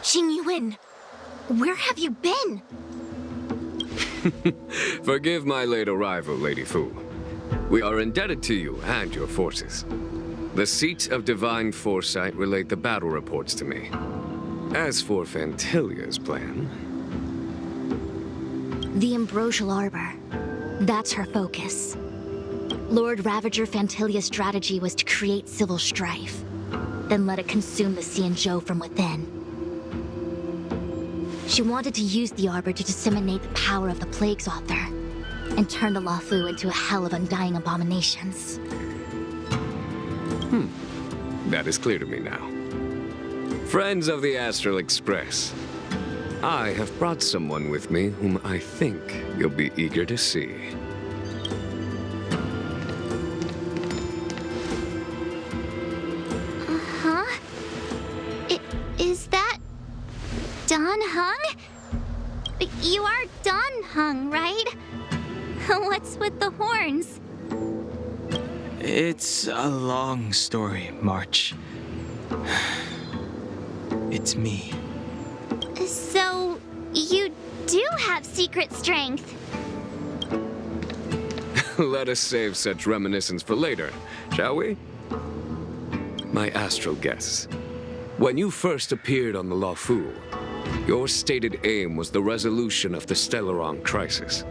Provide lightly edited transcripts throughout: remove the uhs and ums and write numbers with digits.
Qingyuan, where have you been? Forgive my late arrival, Lady Fu. We are indebted to you and your forces. The seats of divine foresight relate the battle reports to me. As for Phantylia's plan... The Ambrosial Arbor. That's her focus. Lord Ravager Phantylia's strategy was to create civil strife, then let it consume the Xianzhou from within. She wanted to use the Arbor to disseminate the power of the Plague's author, and turn the Lofu into a hell of undying abominations. That is clear to me now. Friends of the Astral Express, I have brought someone with me whom I think you'll be eager to see. Huh? Is that... Dan Heng? You are Dan Heng, right? What's with the horns? It's a long story, March. It's me. So, you do have secret strength. Let us save such reminiscence for later, shall we? My astral guests, when you first appeared on the Lofu, your stated aim was the resolution of the Stellaron crisis.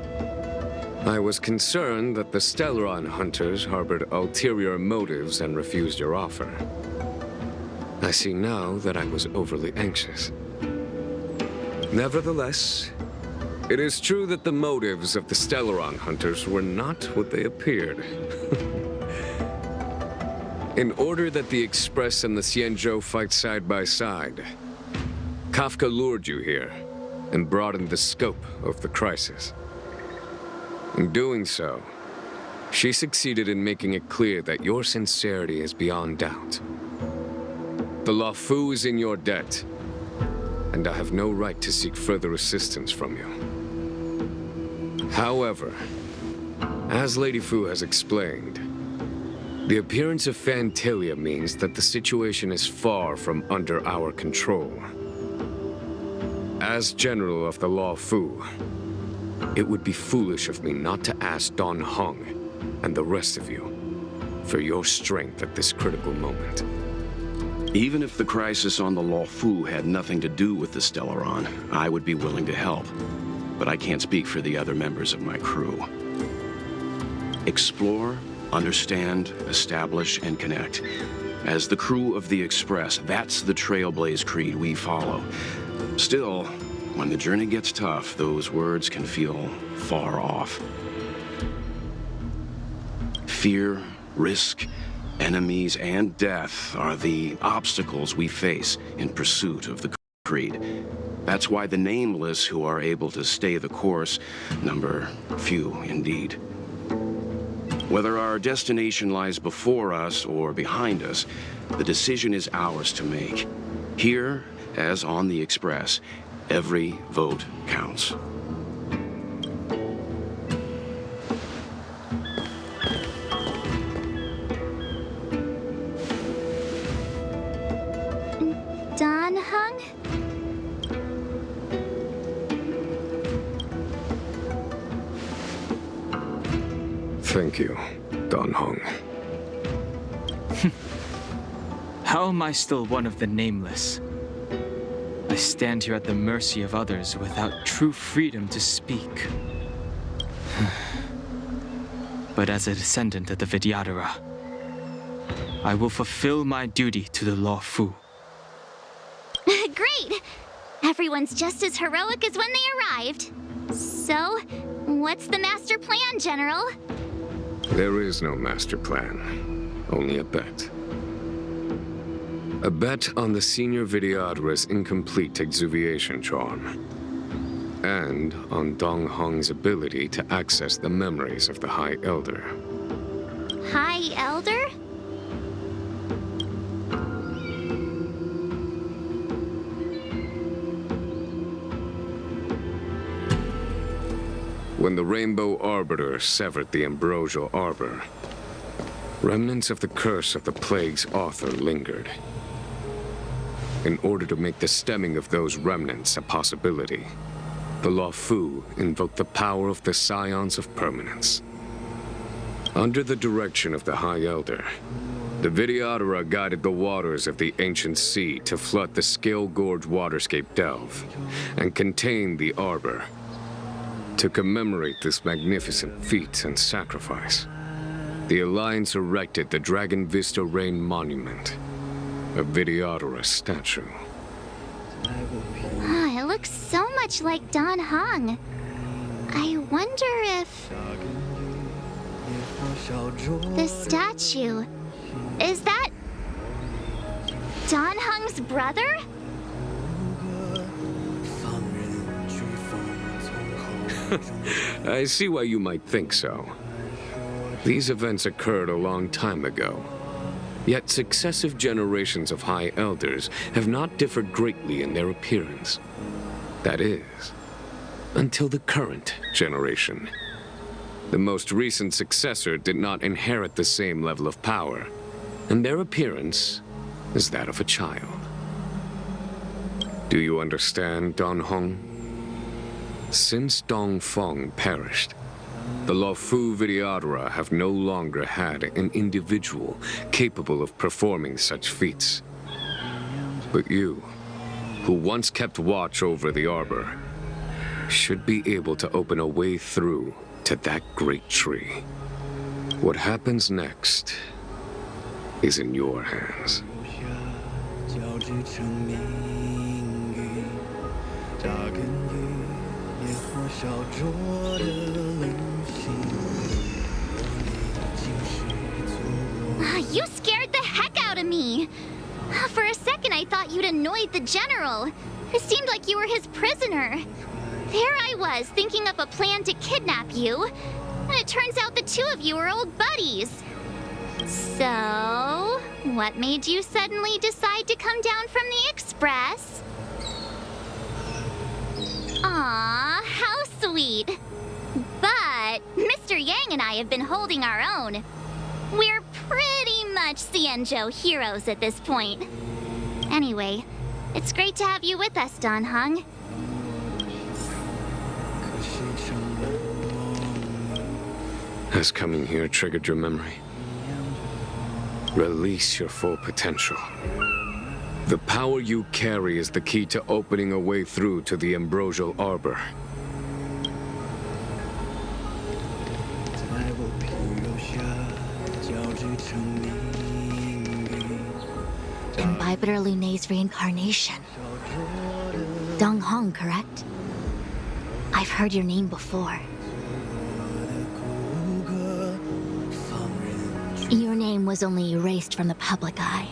I was concerned that the Stellaron hunters harbored ulterior motives and refused your offer. I see now that I was overly anxious. Nevertheless, it is true that the motives of the Stellaron hunters were not what they appeared. In order that the Express and the Xianzhou fight side by side, Kafka lured you here and broadened the scope of the crisis. In doing so, she succeeded in making it clear that your sincerity is beyond doubt. The Lofu is in your debt, and I have no right to seek further assistance from you. However, as Lady Fu has explained, the appearance of Phantylia means that the situation is far from under our control. As General of the Lofu, it would be foolish of me not to ask Dan Heng and the rest of you for your strength at this critical moment. Even if the crisis on the Lofu had nothing to do with the Stellaron, I would be willing to help. But I can't speak for the other members of my crew. Explore, understand, establish, and connect. As the crew of the Express, that's the Trailblaze creed we follow. Still, when the journey gets tough, those words can feel far off. Fear, risk, enemies, and death are the obstacles we face in pursuit of the creed. That's why the nameless who are able to stay the course number few indeed. Whether our destination lies before us or behind us, the decision is ours to make. Here, as on the Express, every vote counts. Dan Heng? Thank you, Dan Heng. How am I still one of the nameless? I stand here at the mercy of others without true freedom to speak. But as a descendant of the Vidyadhara, I will fulfill my duty to the Lawfu. Great! Everyone's just as heroic as when they arrived. So, what's the master plan, General? There is no master plan, only a bet. A bet on the senior Vidyadhara's incomplete exuviation charm, and on Dong Hong's ability to access the memories of the High Elder. High Elder? When the Rainbow Arbiter severed the Ambrosial Arbor, remnants of the curse of the Plague's author lingered. in order to make the stemming of those remnants a possibility. The Lofu invoked the power of the Scions of Permanence. Under the direction of the High Elder, the Videodora guided the waters of the ancient sea to flood the Scale Gorge waterscape delve and contain the Arbor. To commemorate this magnificent feat and sacrifice, the Alliance erected the Dragon Vista Rain Monument, a Videodora statue. Ah, it looks so much like Dan Heng. I wonder if... the statue... is that... Dan Heng's brother? I see why you might think so. These events occurred a long time ago. Yet successive generations of High Elders have not differed greatly in their appearance. That is, until the current generation. The most recent successor did not inherit the same level of power, and their appearance is that of a child. Do you understand, Don Hong? Since Dong Feng perished, the Lofu Videodora have no longer had an individual capable of performing such feats. But you, who once kept watch over the Arbor, should be able to open a way through to that great tree. What happens next is in your hands. You scared the heck out of me! For a second I thought you'd annoyed the general. It seemed like you were his prisoner. There I was, thinking up a plan to kidnap you. And it turns out the two of you are old buddies. So, what made you suddenly decide to come down from the Express? Aw, how sweet. But Mr. Yang and I have been holding our own. We're pretty much Xianzhou heroes at this point. Anyway, it's great to have you with us, Dan Heng. Has coming here triggered your memory? Release your full potential. The power you carry is the key to opening a way through to the Ambrosial Arbor. Imbibitor Lunay's reincarnation. Dong Hong, correct? I've heard your name before. Your name was only erased from the public eye.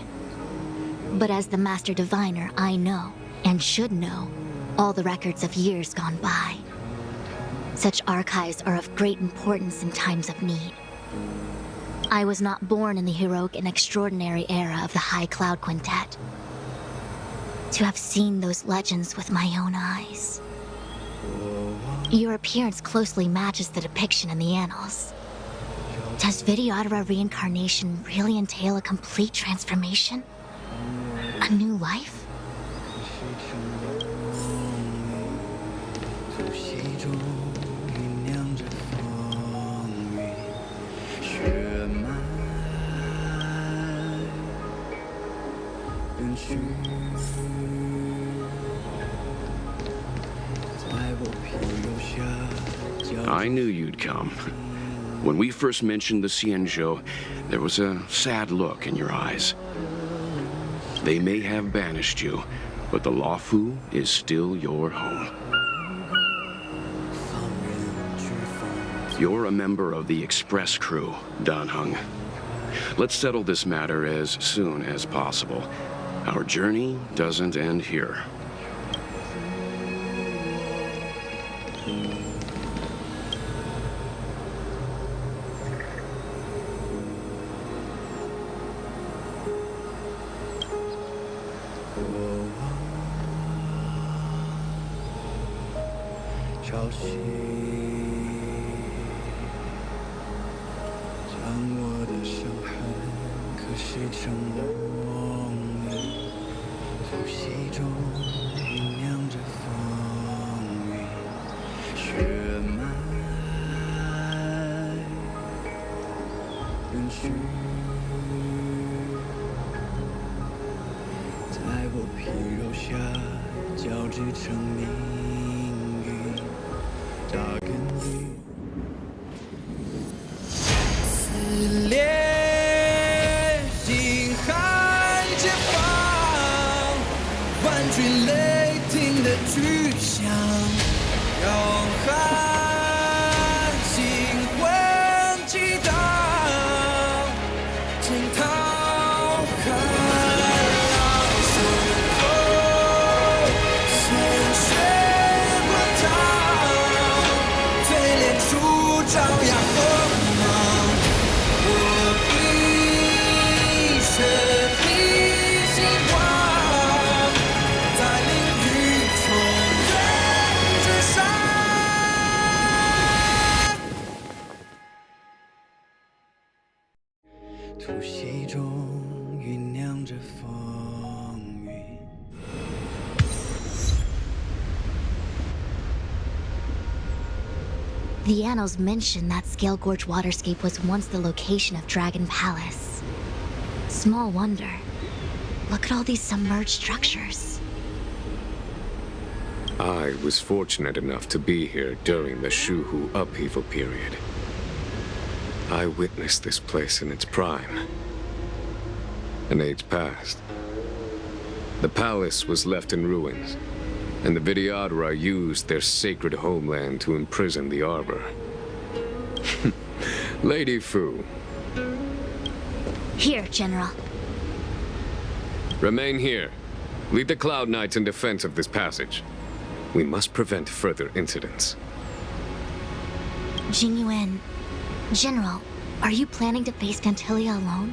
But as the Master Diviner, I know, and should know, all the records of years gone by. Such archives are of great importance in times of need. I was not born in the heroic and extraordinary era of the High Cloud Quintet. To have seen those legends with my own eyes. Your appearance closely matches the depiction in the annals. Does Videodora reincarnation really entail a complete transformation? A new life? I knew you'd come. When we first mentioned the Xianzhou, there was a sad look in your eyes. They may have banished you, but the Lawfu is still your home. You're a member of the Express crew, Dan Heng. Let's settle this matter as soon as possible. Our journey doesn't end here. 隙中酝酿着风雨血脉，人须在我皮肉下交织成命运，扎根于撕裂惊海前方，万军雷霆的巨响，让汉星魂激荡，惊涛骇浪，身后鲜血滚烫，淬炼出张牙锋芒，我一生披星光，在领域重任之上。突袭中酝酿着风雨。The annals mention that Scale Gorge waterscape was once the location of Dragon Palace. Small wonder. Look at all these submerged structures. I was fortunate enough to be here during the Shuhu upheaval period. I witnessed this place in its prime. An age passed. The palace was left in ruins, and the Vidyadhara used their sacred homeland to imprison the Arbor. Lady Fu, Here, General. remain here. Lead the Cloud Knights in defense of this passage. We must prevent further incidents. Jingyuan. General, are you planning to face Pantilia alone?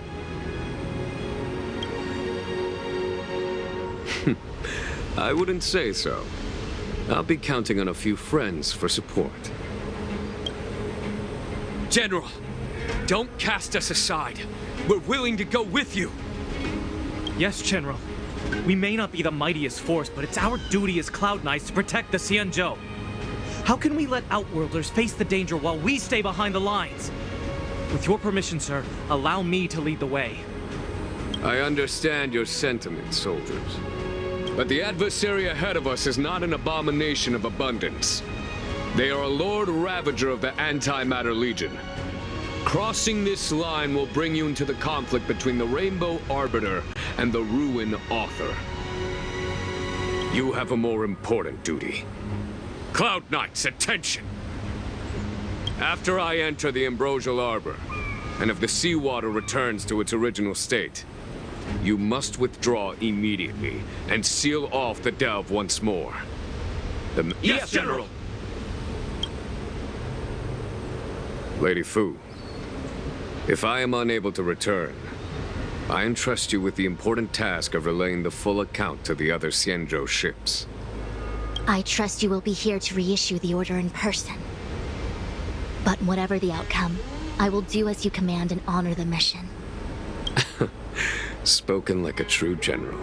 I wouldn't say so. I'll be counting on a few friends for support. General, don't cast us aside. We're willing to go with you. Yes, General. We may not be the mightiest force, but it's our duty as Cloud Knights to protect the Xianzhou. How can we let Outworlders face the danger while we stay behind the lines? With your permission, sir, allow me to lead the way. I understand your sentiments, soldiers. But the adversary ahead of us is not an abomination of abundance. They are a Lord Ravager of the Antimatter Legion. Crossing this line will bring you into the conflict between the Rainbow Arbiter and the Ruin Author. You have a more important duty. Cloud Knights, attention! After I enter the Ambrosial Arbor, and if the seawater returns to its original state, you must withdraw immediately and seal off the delve once more. Yes, General! Lady Fu, if I am unable to return, I entrust you with the important task of relaying the full account to the other Xianzhou ships. I trust you will be here to reissue the order in person. But whatever the outcome, I will do as you command and honor the mission. Spoken like a true general.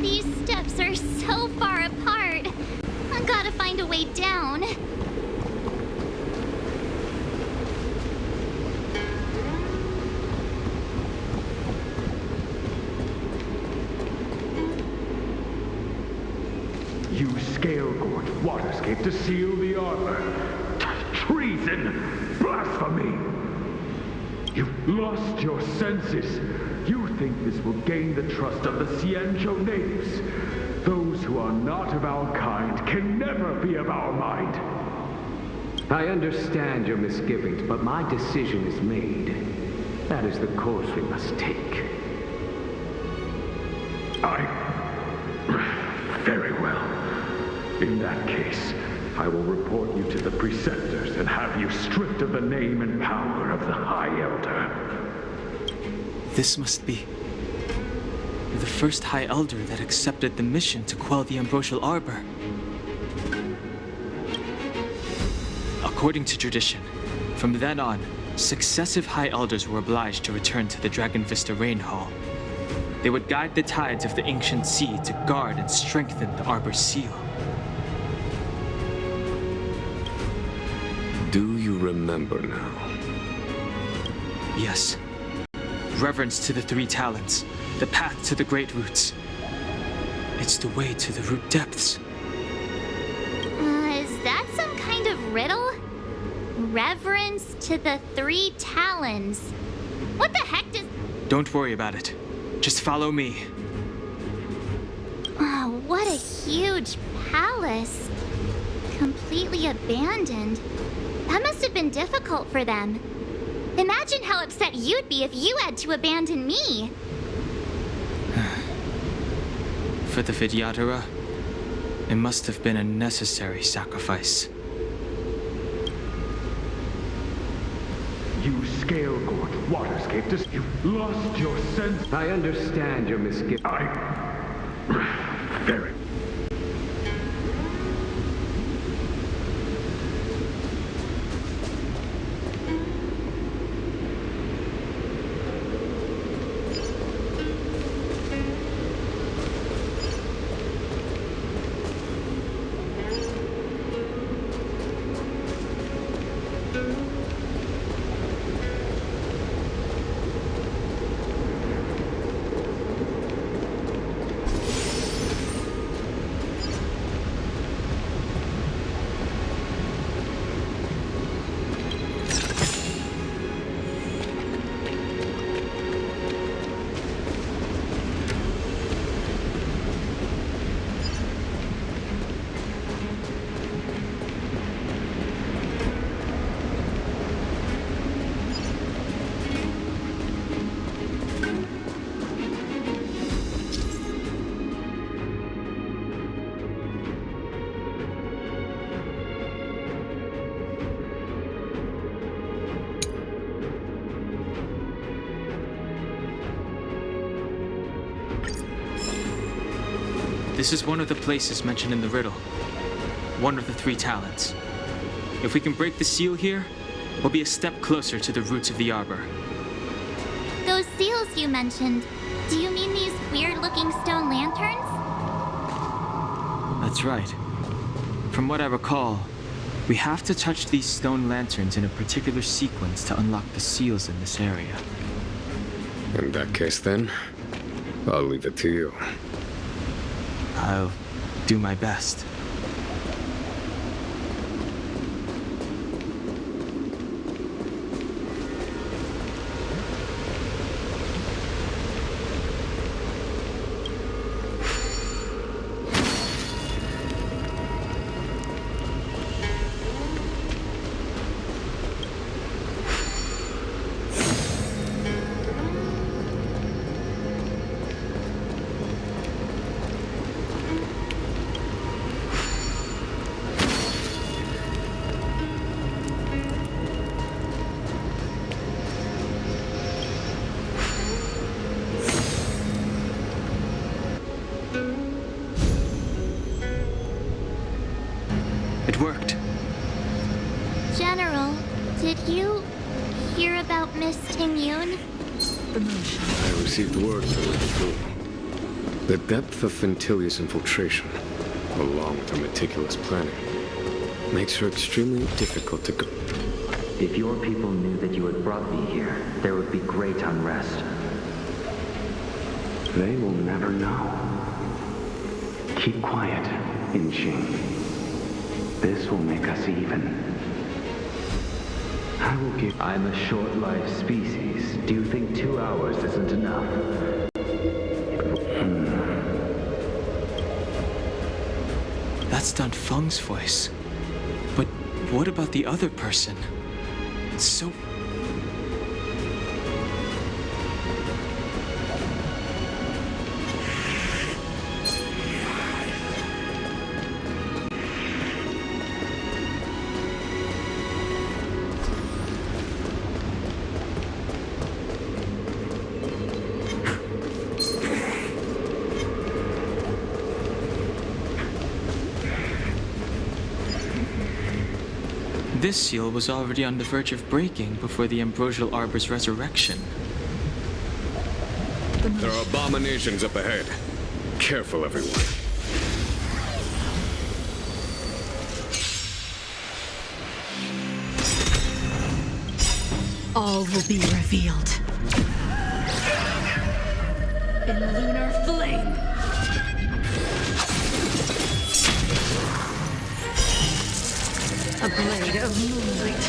These steps are so far apart. I gotta find a way down. You scale gorge waterscape to seal the arbor. Treason! Blasphemy! You've lost your senses. You think this will gain the trust of the Xianzhou natives. Those who are not of our kind can never be of our mind. I understand your misgivings, but my decision is made. That is the course we must take. Very well. In that case, I will report you to the preceptors and have you stripped of the name and power of the High Elder. This must be the first High Elder that accepted the mission to quell the Ambrosial Arbor. According to tradition, from then on, successive High Elders were obliged to return to the Dragon Vista Rain Hall. They would guide the tides of the ancient sea to guard and strengthen the Arbor's seal. Do you remember now? Yes. Reverence to the three talents, the path to the great roots. It's the way to the root depths. Is that some kind of riddle? Reverence to the three talons. What the heck does... Don't worry about it. Just follow me. Oh, what a huge palace. Completely abandoned. That must have been difficult for them. Imagine how upset you'd be if you had to abandon me. For the Vidyadhara, it must have been a necessary sacrifice. You scale-gorge, waterscape, you've lost your sense. I understand your misgivings. Very. This is one of the places mentioned in the riddle. One of the three talents. If we can break the seal here, we'll be a step closer to the roots of the arbor. Those seals you mentioned, do you mean these weird-looking stone lanterns? That's right. From what I recall, we have to touch these stone lanterns in a particular sequence to unlock the seals in this area. In that case, then, I'll leave it to you. I'll do my best. It worked. General, did you hear about Miss Ting-Yun? I received word from the crew. The depth of Ventilia's infiltration, along with her meticulous planning, makes her extremely difficult to go. If your people knew that you had brought me here, there would be great unrest. They will never know. Keep quiet, Inching. This will make us even. I will give... I'm a short-lived species. Do you think 2 hours isn't enough? That's Dan Feng's voice. But what about the other person? It's so... This seal was already on the verge of breaking before the Ambrosial Arbor's resurrection. There are abominations up ahead. Careful, everyone. All will be revealed. In lunar flame. A blade of moonlight.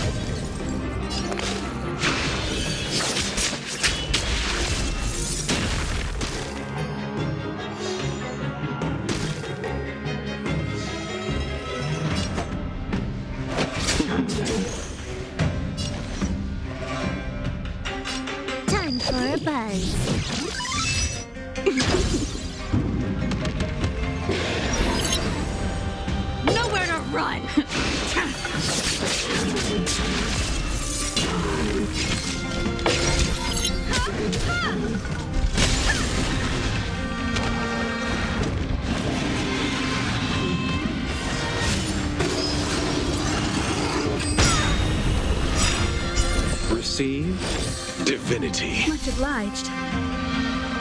Time for a buzz. Nowhere to run! Receive divinity. Much obliged.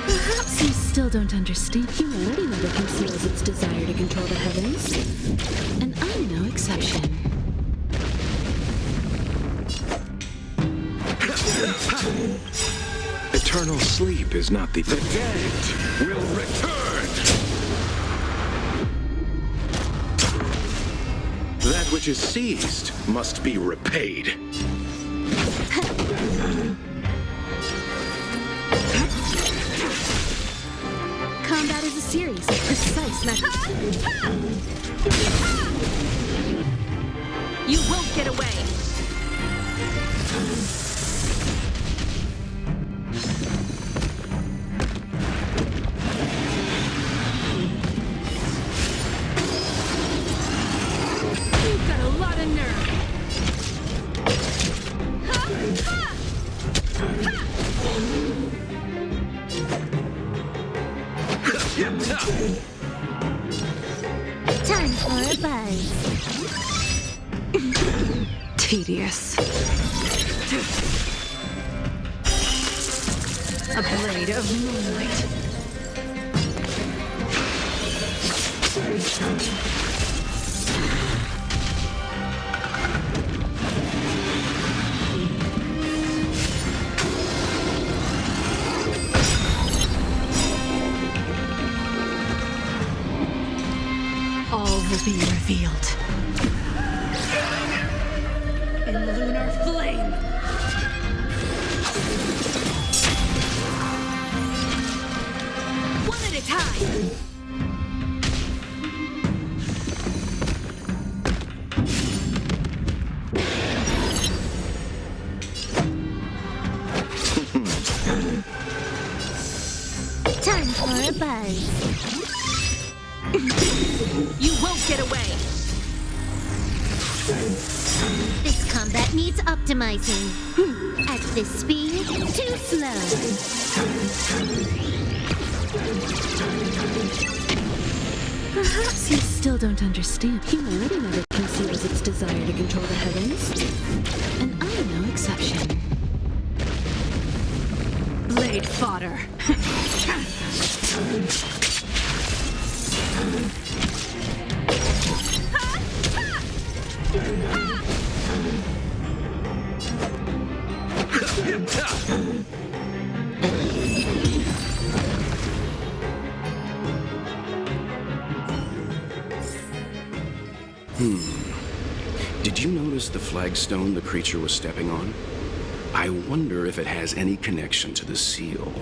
Perhaps you still don't understand. Humanity never conceals its desire to control the heavens. And I'm no exception. Eternal sleep is not the dead will return. That which is seized must be repaid. Combat is a series of precise methods. You won't get away! You've got a lot of nerve! Time for a buzz. Tedious. A blade of moonlight. All will be revealed. In lunar flame. One at a time. Time for a buzz. You won't get away! This combat needs optimizing. At this speed, too slow. Perhaps you still don't understand. Humanity never conceals its desire to control the heavens. And I'm no exception. Blade fodder. Did you notice the flagstone the creature was stepping on? I wonder if it has any connection to the seal.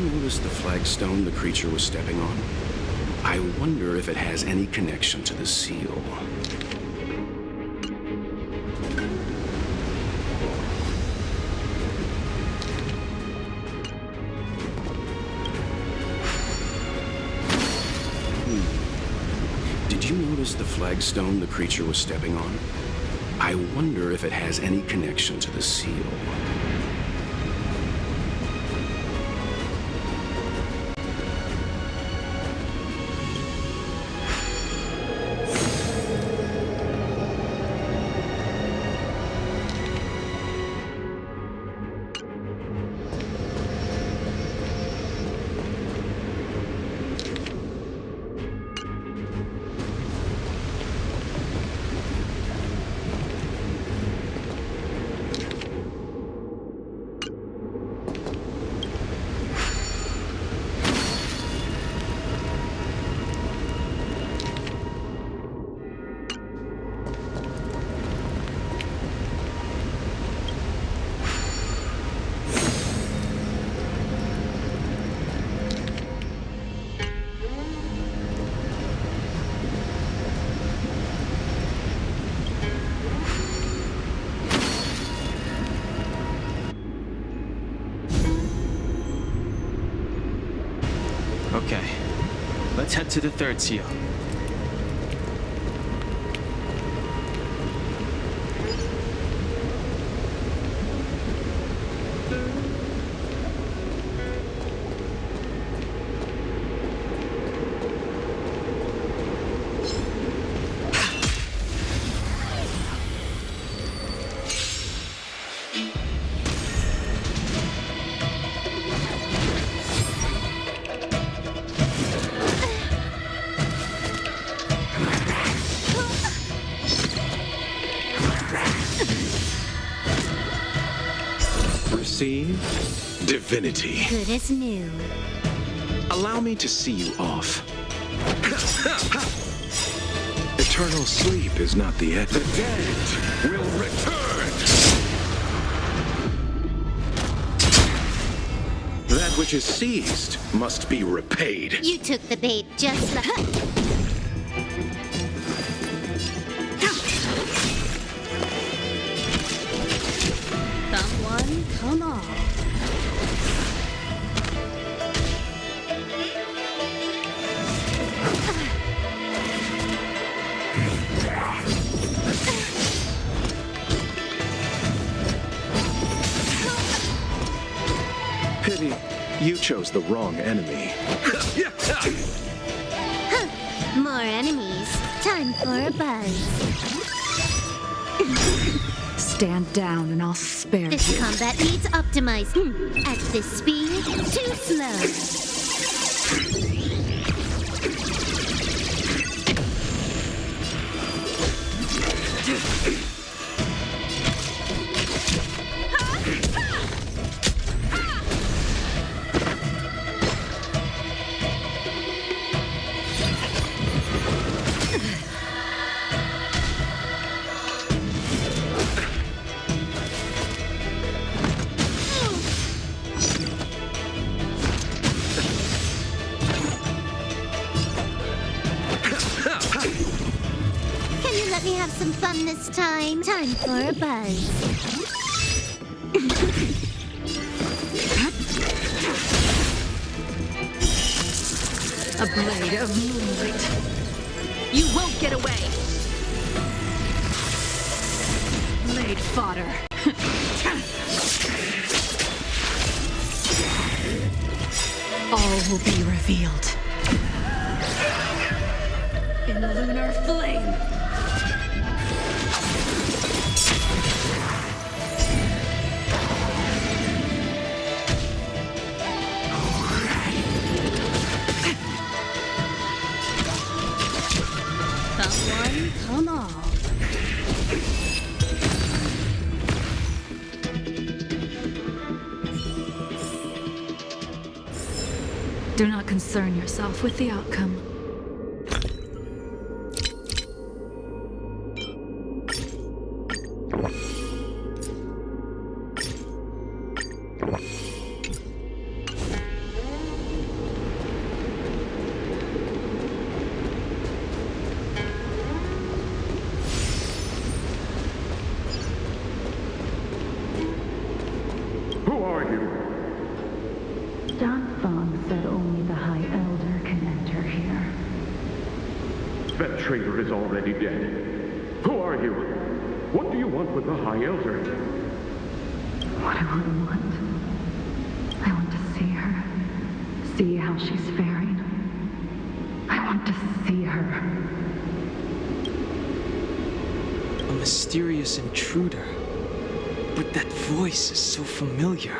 notice the flagstone the creature was stepping on? I wonder if it has any connection to the seal. Did you notice the flagstone the creature was stepping on? I wonder if it has any connection to the seal. Okay, let's head to the third seal. Receive divinity. Good as new. Allow me to see you off. Eternal sleep is not the end. The dead will return. That which is seized must be repaid. You took the bait just like... Come one, come all. Pity, you chose the wrong enemy. More enemies. Time for a buzz. Stand down and I'll spare This you. combat needs optimized. At this speed, too slow. Let me have some fun this time. Time for a buzz. A blade of moonlight. You won't get away. Blade fodder. All will be revealed. In lunar flame. Come on. Do not concern yourself with the outcome. traitor is already dead. Who are you? What do you want with the High Elder? What do I want? I want to see her. See how she's faring. I want to see her. A mysterious intruder. But that voice is so familiar.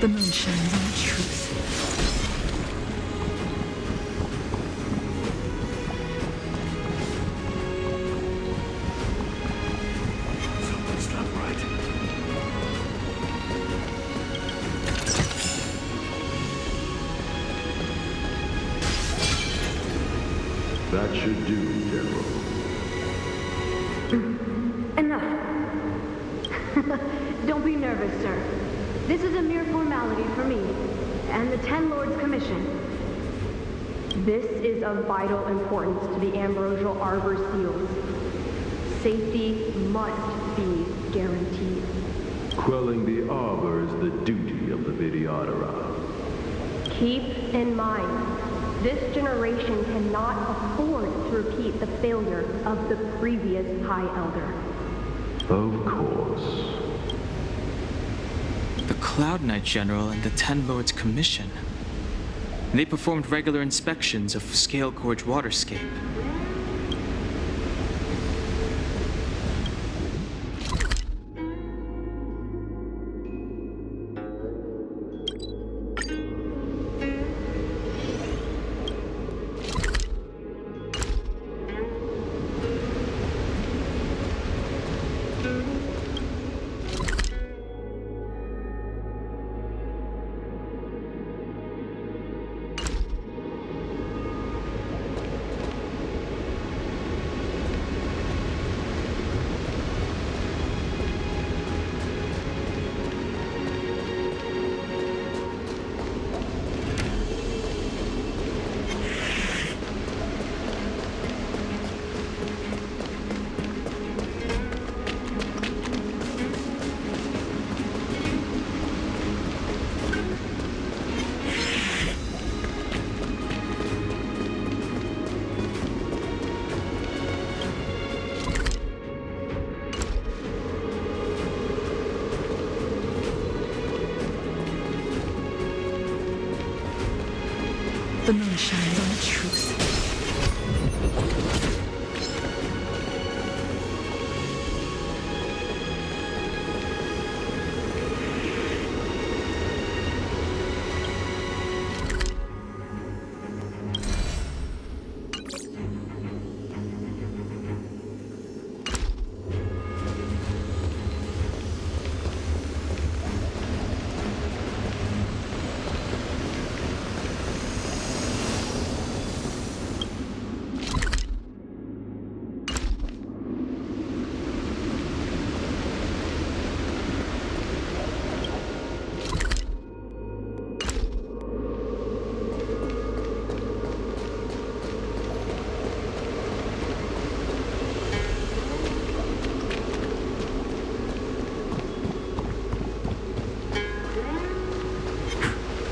The moon shines on the truth. Something's not right. That should do, General. Enough. Don't be nervous, sir. This is a mere formality for me and the Ten Lords Commission. This is of vital importance to the Ambrosial Arbor Seals. Safety must be guaranteed. Quelling the Arbor is the duty of the Videodera. Keep in mind, this generation cannot afford to repeat the failure of the previous High Elder. Of course. The Cloud Knight General and the Ten Lords Commission. They performed regular inspections of Scale Gorge Waterscape. The moon shines on the truth.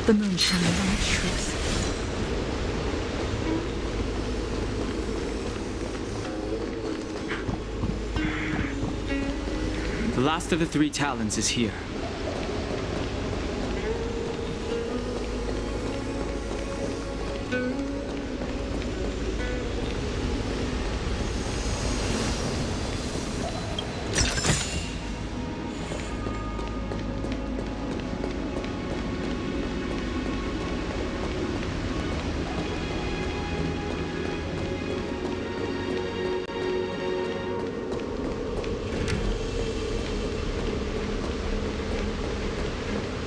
The moon shines on the truth. The last of the three talons is here.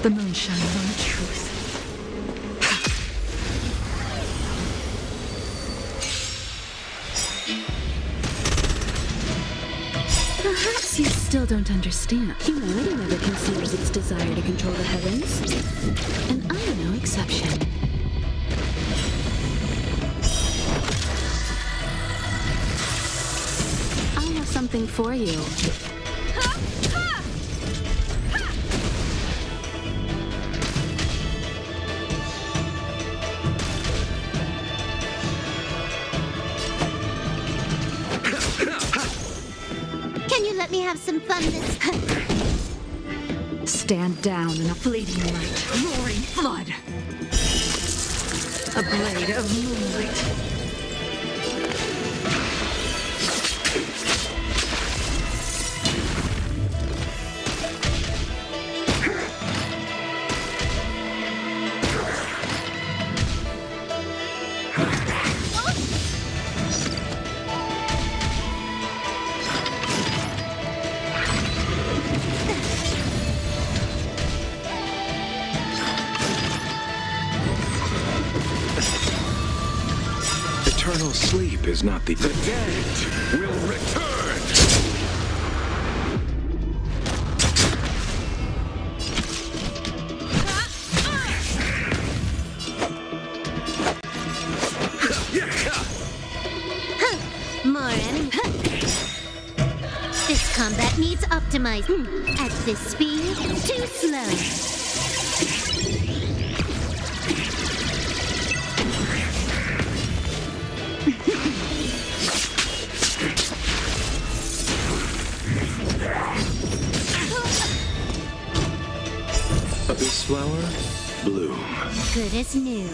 The moon shines on the truth. Perhaps you still still don't understand. Humanity never conceals its desire to control the heavens. And I'm no exception. I have something for you. Let me have some fun this... Stand down in a fleeting light, roaring flood. A blade of moonlight. Eternal sleep is not the dead will return! More enemies. This combat needs optimized. At this speed, too slow. This flower, bloom. Good as new.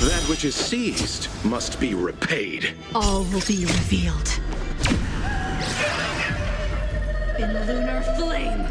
That which is seized must be repaid. All will be revealed. In lunar flame.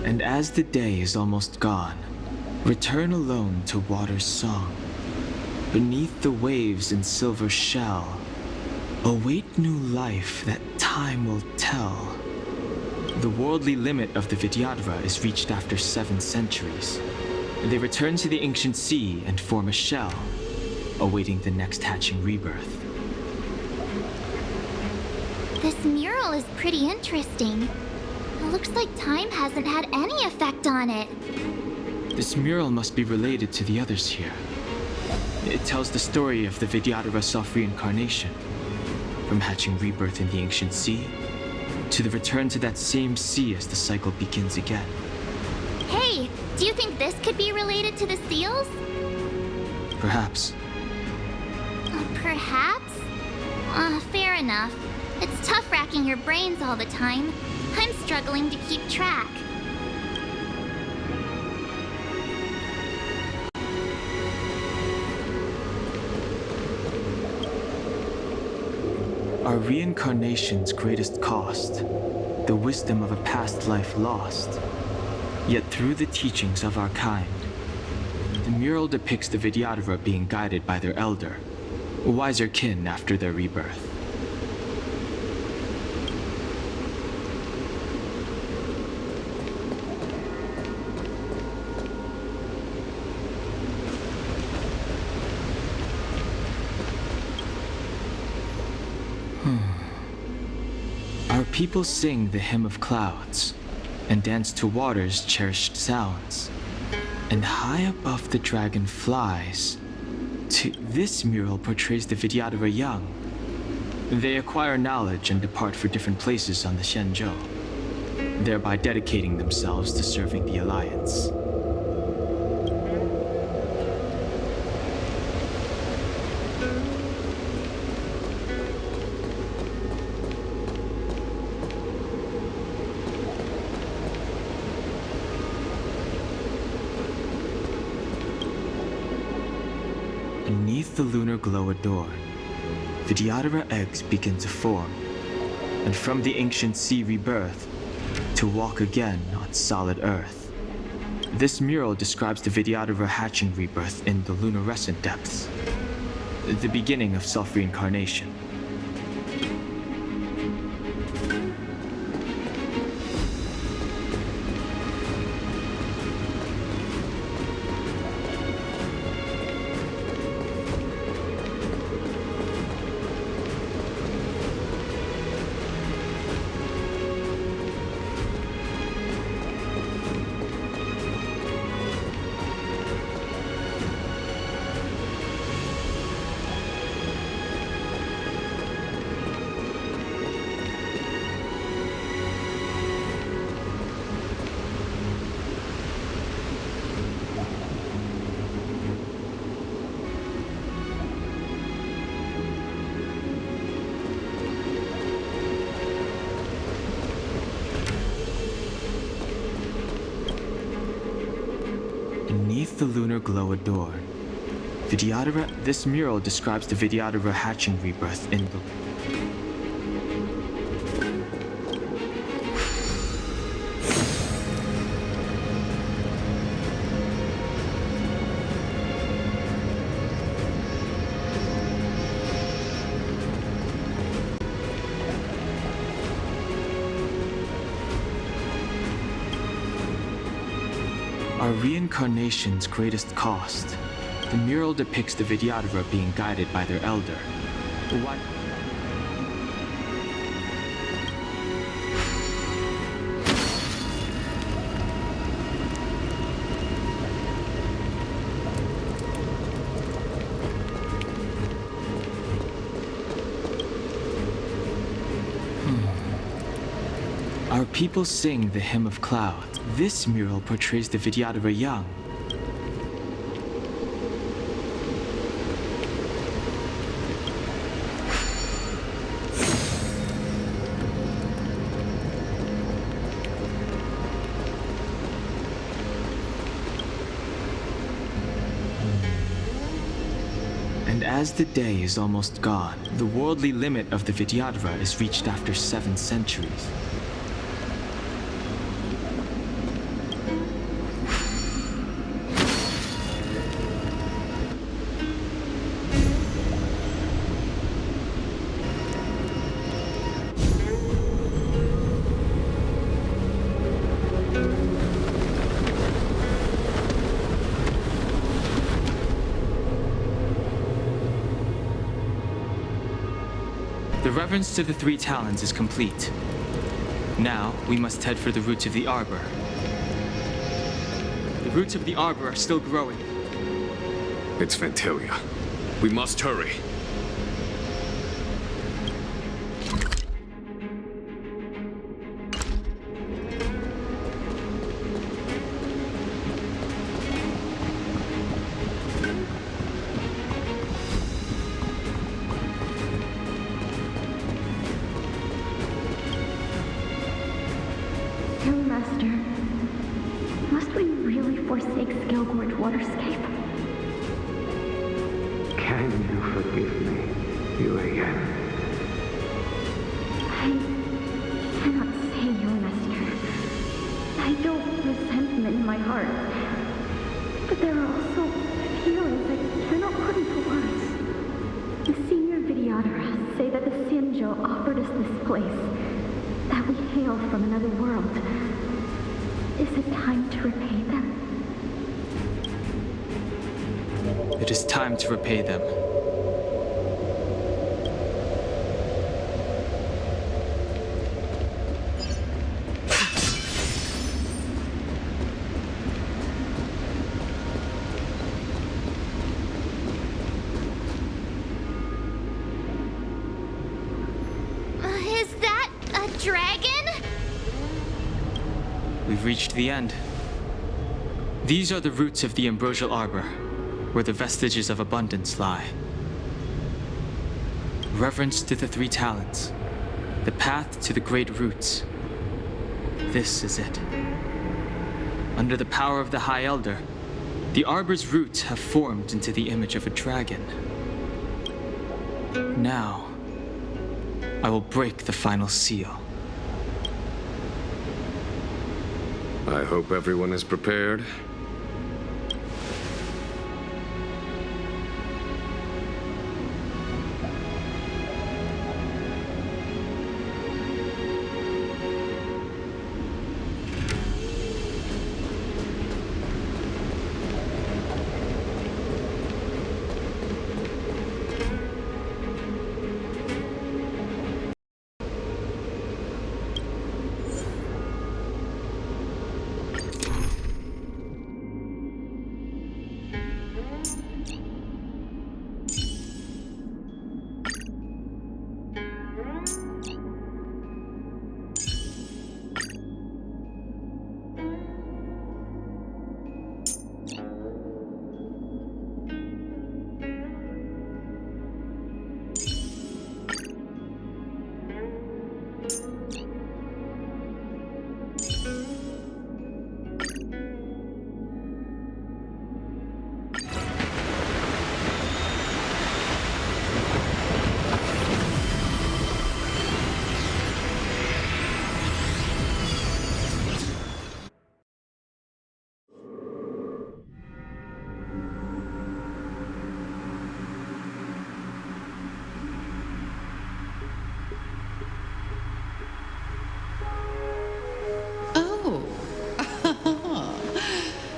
And as the day is almost gone, return alone to water's song. Beneath the waves in silver shell, await new life that time will tell. The worldly limit of the Vidyadhara is reached after 7 centuries. They return to the ancient sea and form a shell, awaiting the next hatching rebirth. This mural is pretty interesting. It looks like time hasn't had any effect on it. This mural must be related to the others here. It tells the story of the Vidyadhara self-reincarnation, from hatching rebirth in the ancient sea, to the return to that same sea as the cycle begins again. Hey, do you think this could be related to the seals? Perhaps. Perhaps? Fair enough. It's tough racking your brains all the time. I'm struggling to keep track. Our reincarnation's greatest cost, the wisdom of a past life lost. Yet through the teachings of our kind, the mural depicts the Vidyadhara being guided by their elder, wiser kin after their rebirth. Our people sing the hymn of clouds and dance to water's cherished sounds. And high above the dragon flies, this mural portrays the Vidyadhara young. They acquire knowledge and depart for different places on the Xianzhou, thereby dedicating themselves to serving the Alliance. Beneath the lunar glow adorn, Vidyadhara eggs begin to form, and from the ancient sea rebirth, to walk again on solid earth. This mural describes the Vidyadhara hatching rebirth in the lunarescent depths, the beginning of self-reincarnation. Beneath the lunar glow adorn, Vidyadhara. This mural describes the Vidyadhara hatching rebirth in the... Our reincarnation's greatest cost. The mural depicts the Vidyadhara being guided by their elder. What? Our people sing the hymn of cloud. This mural portrays the Vidyadhara young. And as the day is almost gone, the worldly limit of the Vidyadhara is reached after 7 centuries. The reverence to the 3 talons is complete. Now, we must head for the roots of the arbor. The roots of the arbor are still growing. It's Ventilia. We must hurry. Young Master, must we really forsake Scalgorge Waterscape? Can you forgive me, Yuan? I cannot say, Young Master. I feel resentment in my heart. But there are also feelings I cannot put into words. The senior Vidyadhara say that the Xianzhou offered us this place, that we hail from another world. Is it time to repay them? It is time to repay them. Is that a dragon? We've reached the end. These are the roots of the ambrosial arbor, where the vestiges of abundance lie. Reverence to the 3 talons, the path to the great roots. This is it. Under the power of the High Elder, The arbor's roots have formed into the image of a dragon. Now, I will break the final seal. I hope everyone is prepared.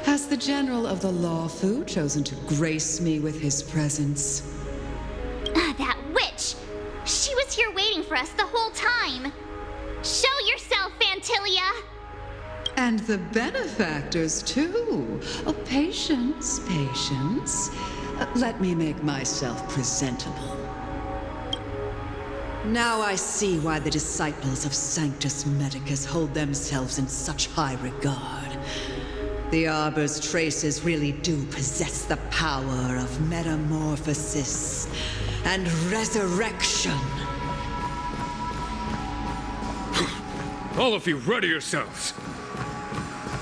Has the General of the Lawfu chosen to grace me with his presence? That witch! She was here waiting for us the whole time! Show yourself, Fantilia! And the benefactors, too. Oh, patience, patience. Let me make myself presentable. Now I see why the disciples of Sanctus Medicus hold themselves in such high regard. The Arbor's traces really do possess the power of metamorphosis and resurrection. All of you, ready yourselves.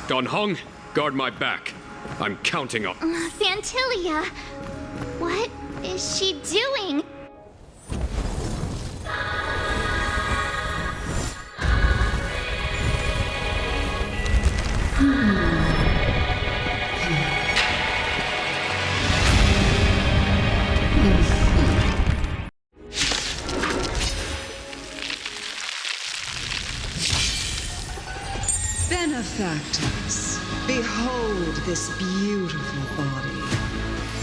Don Hong, guard my back. I'm counting up. Fantilia! What is she doing? Benefactors, behold this beautiful body.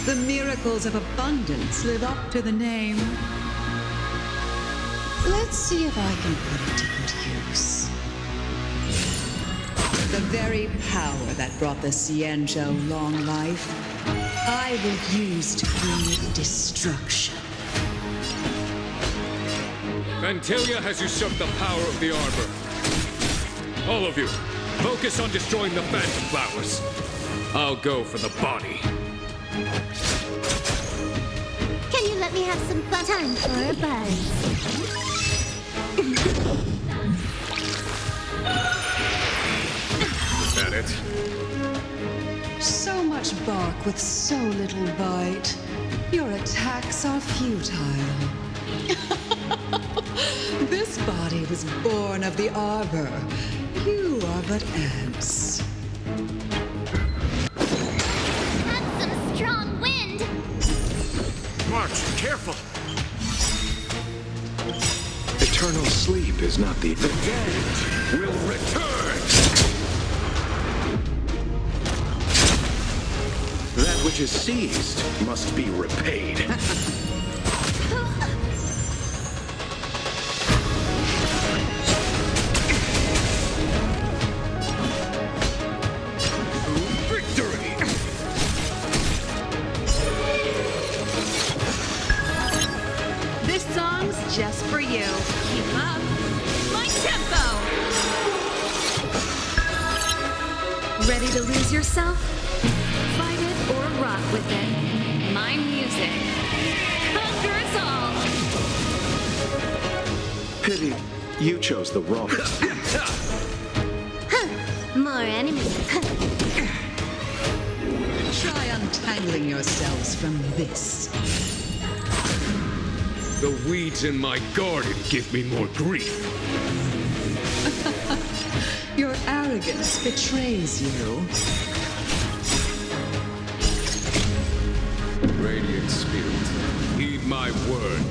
The miracles of abundance live up to the name. Let's see if I can put it to good use. The very power that brought the Xianzhou long life, I will use to bring destruction. Fantilia has usurped the power of the Arbor. All of you, focus on destroying the Phantom Flowers. I'll go for the body. Can you let me have some fun time for a buzz? Is that it? So much bark with so little bite. Your attacks are futile. This body was born of the Arbor. You are but ants. That's some strong wind! March, careful! Eternal sleep is not the dead will return! That which is seized must be repaid. Just for you. Keep up. My tempo! Ready to lose yourself? Fight it or rock with it. My music. Conquer us all! Pity you chose the wrong. More enemies. Try untangling yourselves from this. The weeds in my garden give me more grief. Your arrogance betrays you. Radiant Spirit, heed my word.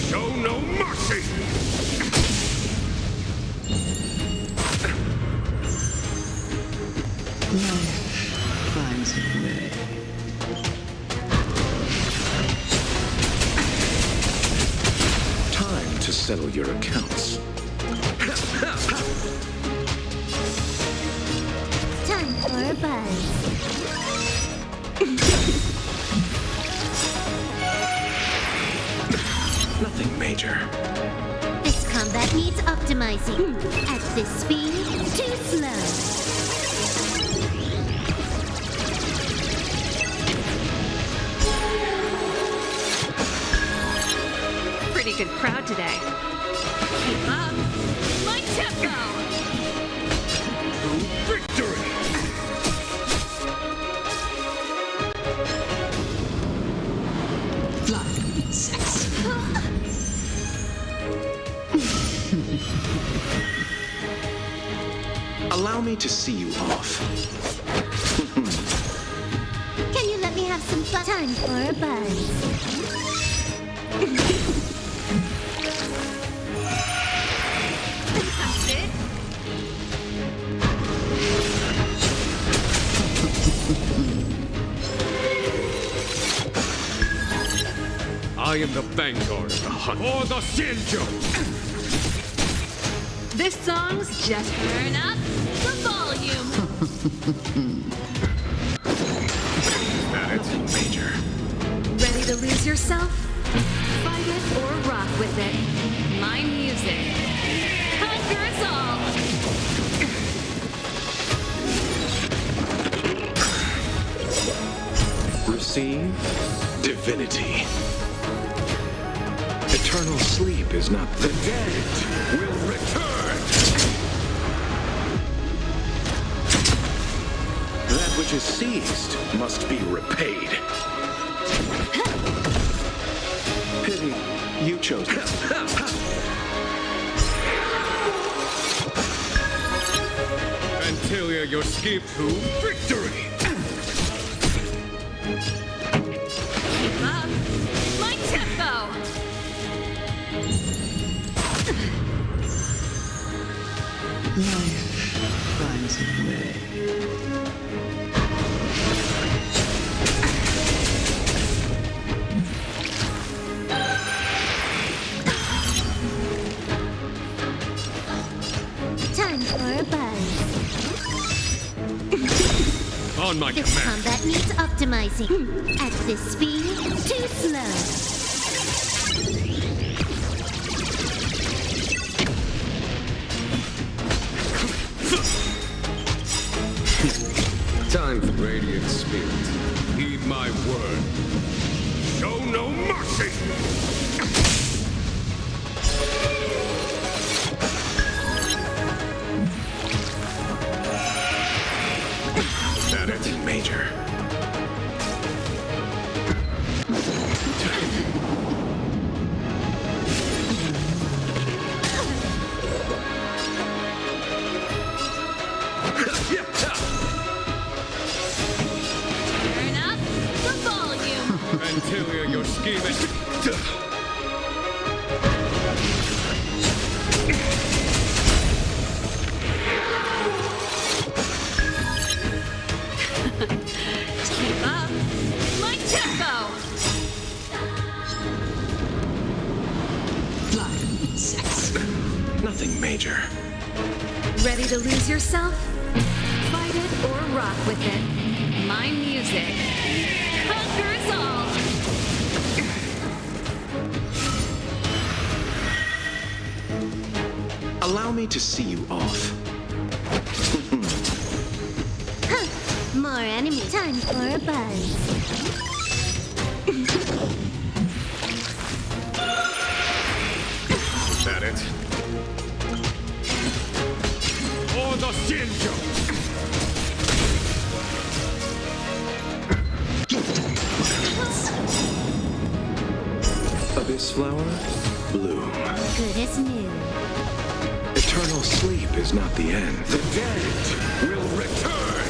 Show no mercy! Life finds a way. Time to settle your accounts. Time for a buzz. Nothing major. This combat needs optimizing. At this speed, too slow. Pretty good crowd today. Keep up. My tempo! Victory! Blood, sex. Allow me to see you off. Can you let me have some fun? Time for a buzz. That's it. I am the vanguard of the hunt. For the Shinjo! This song's just turn up the volume. That it, Major. Ready to lose yourself? Fight it or rock with it. My music. Conquer us all. Receive divinity. Eternal sleep is not the dead will return. That which is seized must be repaid. Pity you chose it. Antilia, your scheme to victory! Keep up. My tempo. Life finds a way. Time for a buzz. On my This command. combat needs optimizing. At this speed, too slow. Time for Radiant Spirit. Heed my word. Show no mercy! That it, Major. Turn up the volume. Antilia, your scheme is... Keep up. My tempo. Blood, sex. Nothing major. Ready to lose yourself? Fight it or rock with it. My music. Conquer us all. Allow me to see you off. More enemy. Time for a buzz. Is that it? For the Shinjo! flower, bloom. Good as new. Eternal sleep is not the end. The dead will return.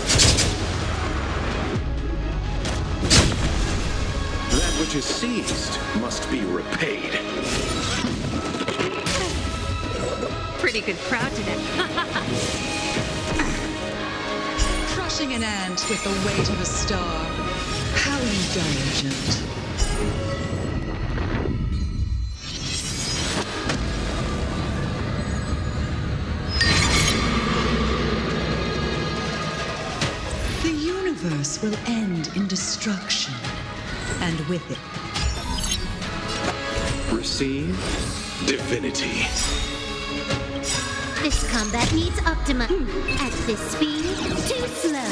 That which is seized must be repaid. Pretty good crowd today. Crushing an ant with the weight of a star. How indulgent. The universe will end in destruction, and with it, Receive divinity. This combat needs Optima. At this speed, too slow.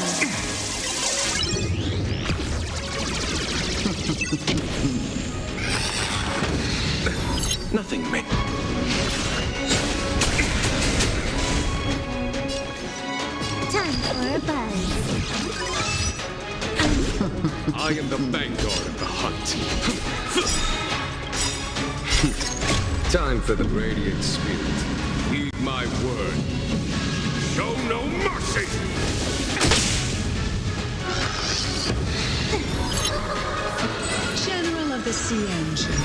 Nothing may. Time for a buzz. I am the vanguard of the hunt. Time for the radiant spirit. Heed my word. Show no mercy! General of the Sea Engine,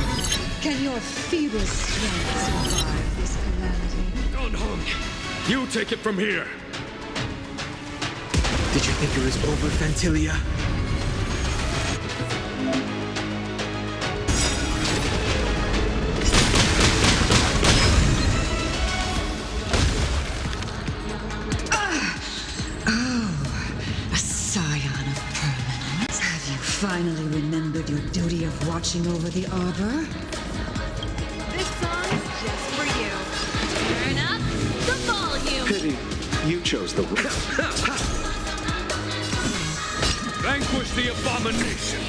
can your feeble strength survive this calamity? Gunhung, you take it from here. Did you think it was over, Fantilia? Finally remembered your duty of watching over the arbor? This song is just for you. Turn up the volume. Pity you chose the route. Vanquish the abomination!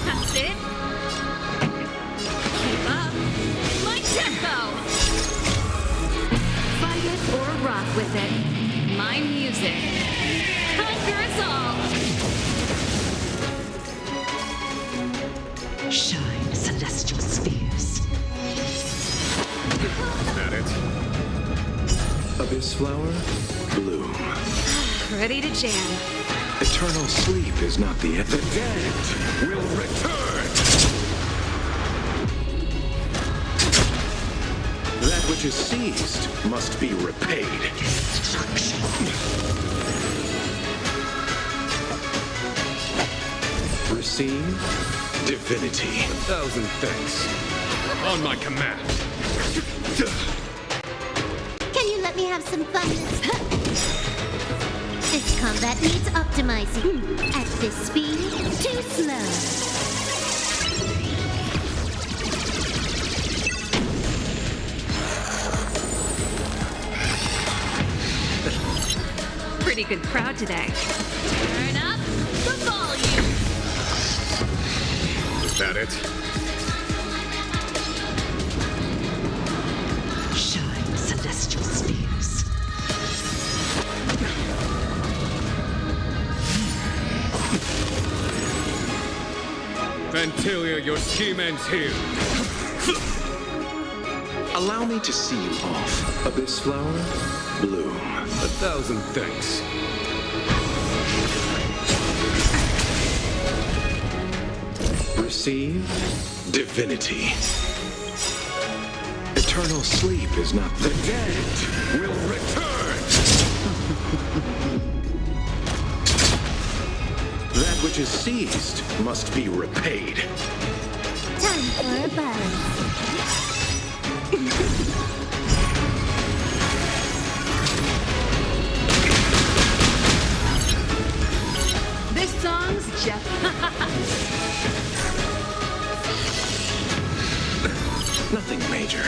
That's it. Keep up. My tempo. Fight it or rock with it. My music. Conquer us all. Shine, celestial spheres. Is that it? Abyss flower, bloom. Ready to jam. Eternal sleep is not the end. The dead will return. That which is seized must be repaid. Receive divinity. 1,000 thanks. On my command. Can you let me have some fun? This combat needs optimizing. At this speed, too slow. Pretty good crowd today. Turn up the volume. Is that it? Shine, celestial spheres. Fantilia, your scheme ends here. Allow me to see you off. Abyss flower, bloom. 1,000 thanks. Receive divinity. Eternal sleep is not the dead will return. That which is seized must be repaid. Time for a buzz. This song's just... Nothing major.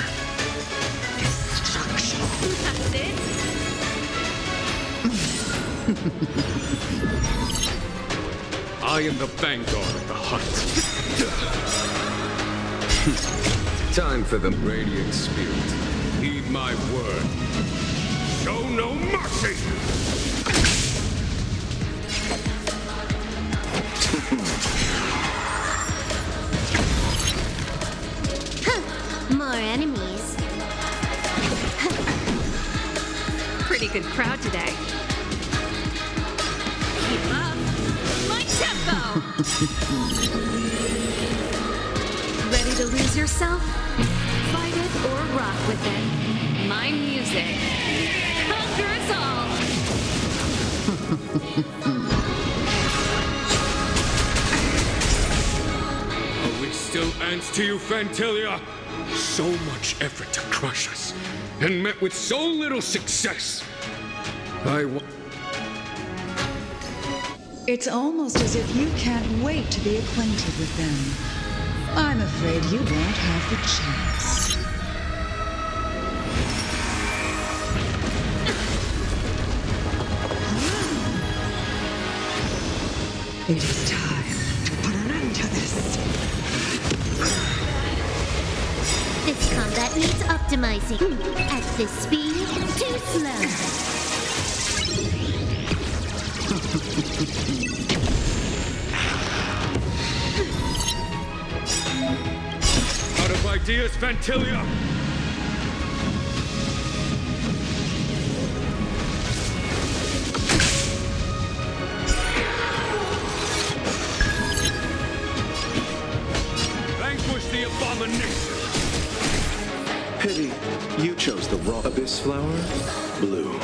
That's it. I am the vanguard of the hunt. Time for the radiant spirit. Heed my word. Show no mercy! More enemies. Pretty good crowd today. Keep up. My tempo! Ready to lose yourself? Fight it or rock with it. My music. Conquer us all! Are we still ants to you, Fantilia? So much effort to crush us, and met with so little success. It's almost as if you can't wait to be acquainted with them. I'm afraid you won't have the chance. It is time to put an end to this. This combat needs optimizing. At this speed, too slow. Out of ideas, Fantilia! Vanquish the abomination! Pity, you chose the wrong abyss flower. Bloom.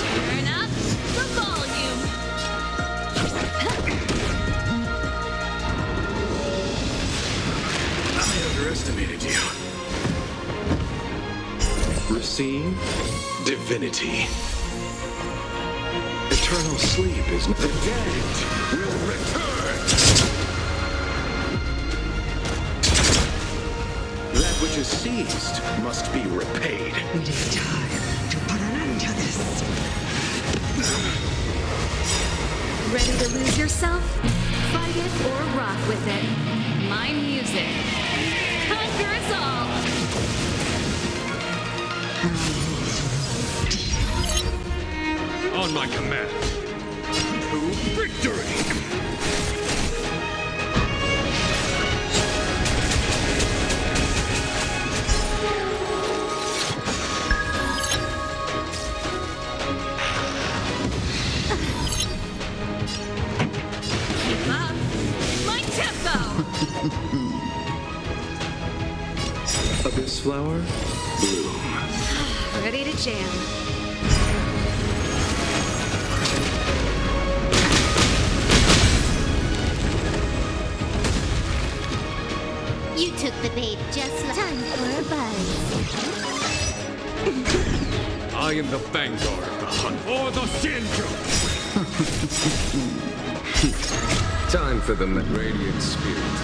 Turn up the volume! I underestimated you. Receive divinity. Eternal sleep is not. The dead will return. That which is seized must be repaid. It is time to put an end to this. Ready to lose yourself? Fight it or rock with it. My music. Conquer us all! On my command. To victory! Keep up. My tempo! Abyss flower, bloom. Ready to jam. You took the bait just like time for a buzz. I am the vanguard of the hunt for the Shinju! Time for the radiant spirit.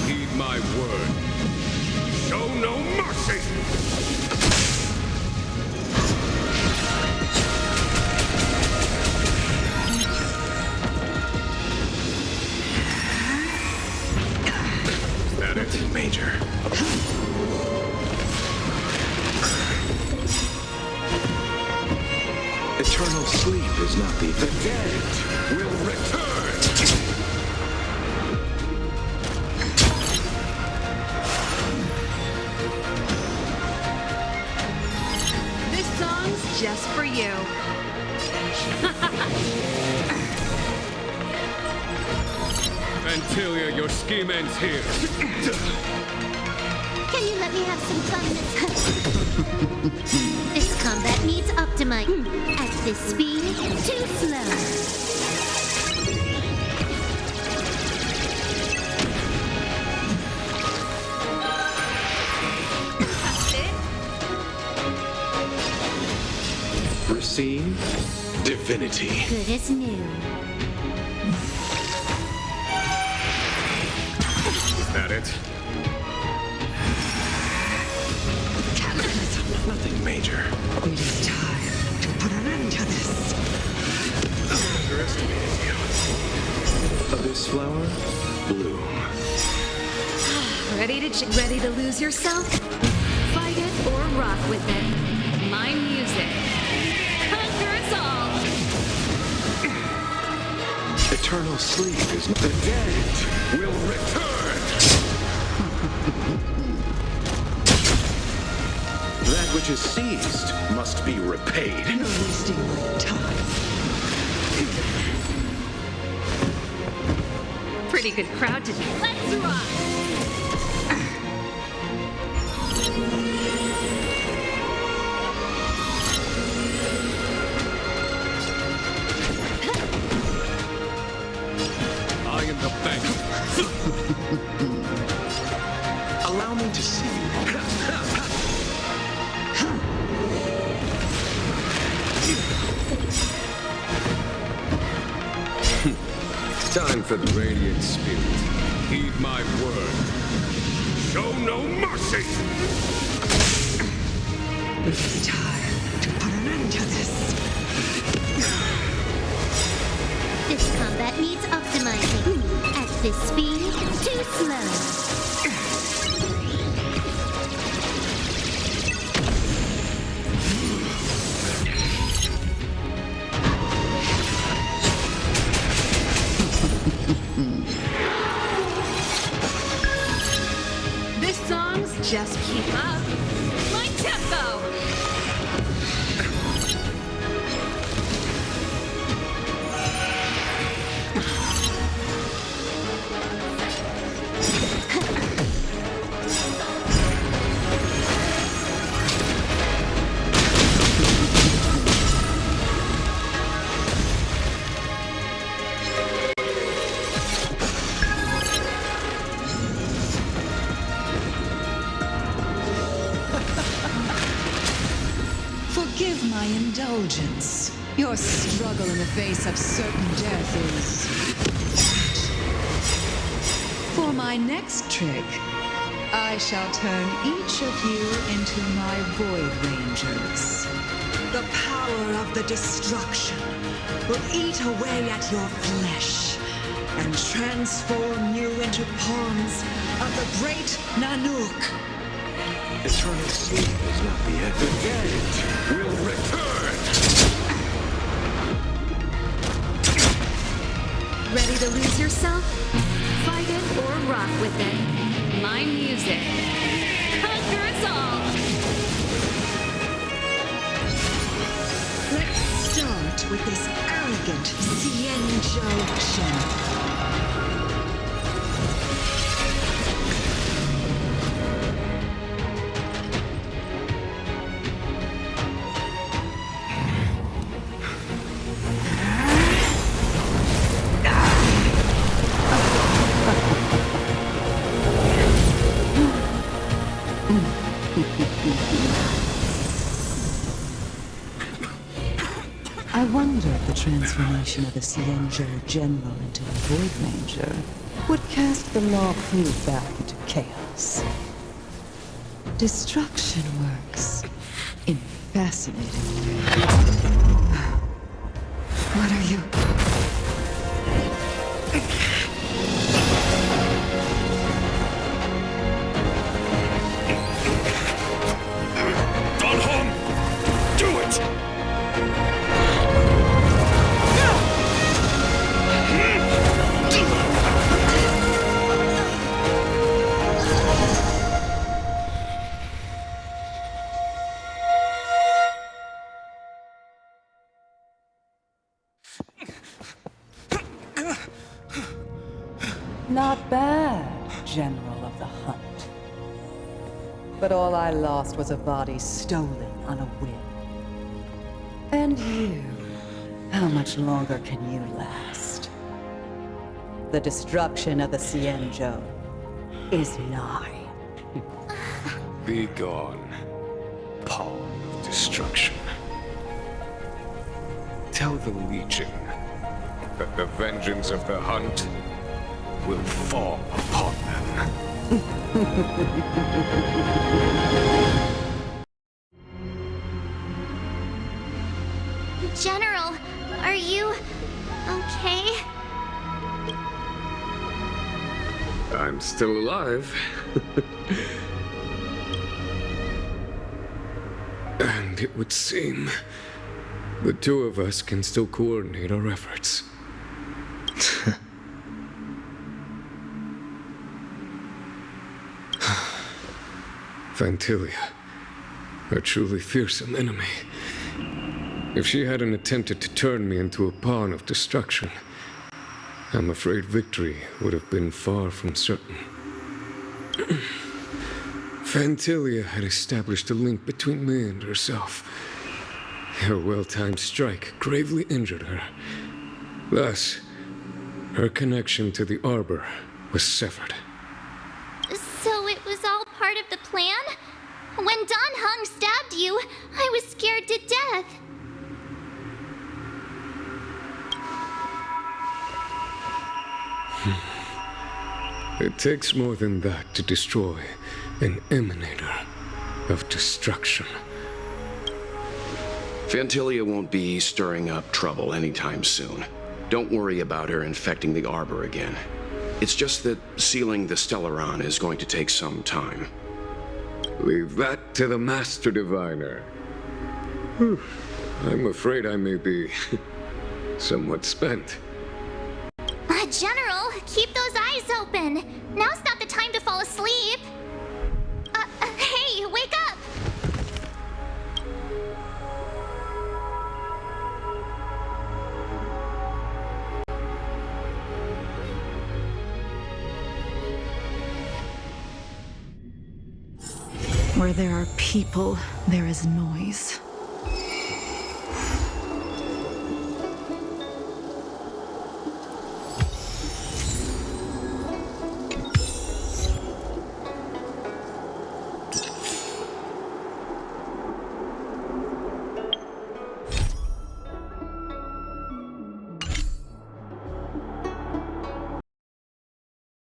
Heed my word. Show no mercy! Is that it, Major? Eternal sleep is not the dead will return. This song's just for you. Fantilia, your scheme ends here. Can you let me have some fun this combat needs optimizing. At this speed, too slow. Receive divinity. Good as new. Is that it? Nothing major. It is time to put an end to this. underestimated you. This flower, bloom. Ready to lose yourself? Fight it or rock with it. My music. Conquer us all! Eternal sleep is the dead will return. That which is seized must be repaid. You're wasting my time. Pretty good crowd today. Let's rock! I am the bank. Allow me to see you. Time for the radiant spirit. Heed my word. Show no mercy! It's time to put an end to this. This combat needs optimizing. At this speed, too slow. This song's just keep up. My tempo! Forgive my indulgence. Your struggle in the face of certain death is... For my next trick, I shall turn each of you into my Void Rangers. The power of the destruction will eat away at your flesh and transform you into pawns of the great Nanook. Eternal sleep is not the end. The dead will return. Ready to lose yourself? Fight it or rock with it. My music. Conquer us all! Let's start with this arrogant Xianzhou general. I wonder if the transformation of the Xianzhou General into a Void Ranger would cast the Lofu back into chaos. Destruction works in fascinating ways. What are you? Not bad, General of the Hunt. But all I lost was a body stolen on a whim. And you, how much longer can you last? The destruction of the Xianzhou is nigh. Be gone, pawn of destruction. Tell the Legion that the vengeance of the Hunt will fall upon them. General, are you okay? I'm still alive. And it would seem the two of us can still coordinate our efforts. Phantilia, a truly fearsome enemy. If she hadn't attempted to turn me into a pawn of destruction, I'm afraid victory would have been far from certain. Phantilia had established a link between me and herself. Her well-timed strike gravely injured her. Thus, her connection to the Arbor was severed. So it was all part of the plan? When Don Hung stabbed you, I was scared to death. It takes more than that to destroy an emanator of destruction. Phantilia won't be stirring up trouble anytime soon. Don't worry about her infecting the Arbor again. It's just that sealing the Stellaron is going to take some time. Leave that to the Master Diviner. I'm afraid I may be somewhat spent. General, keep those eyes open. Now's not the time to fall asleep. Hey, wake up! Where there are people, there is noise.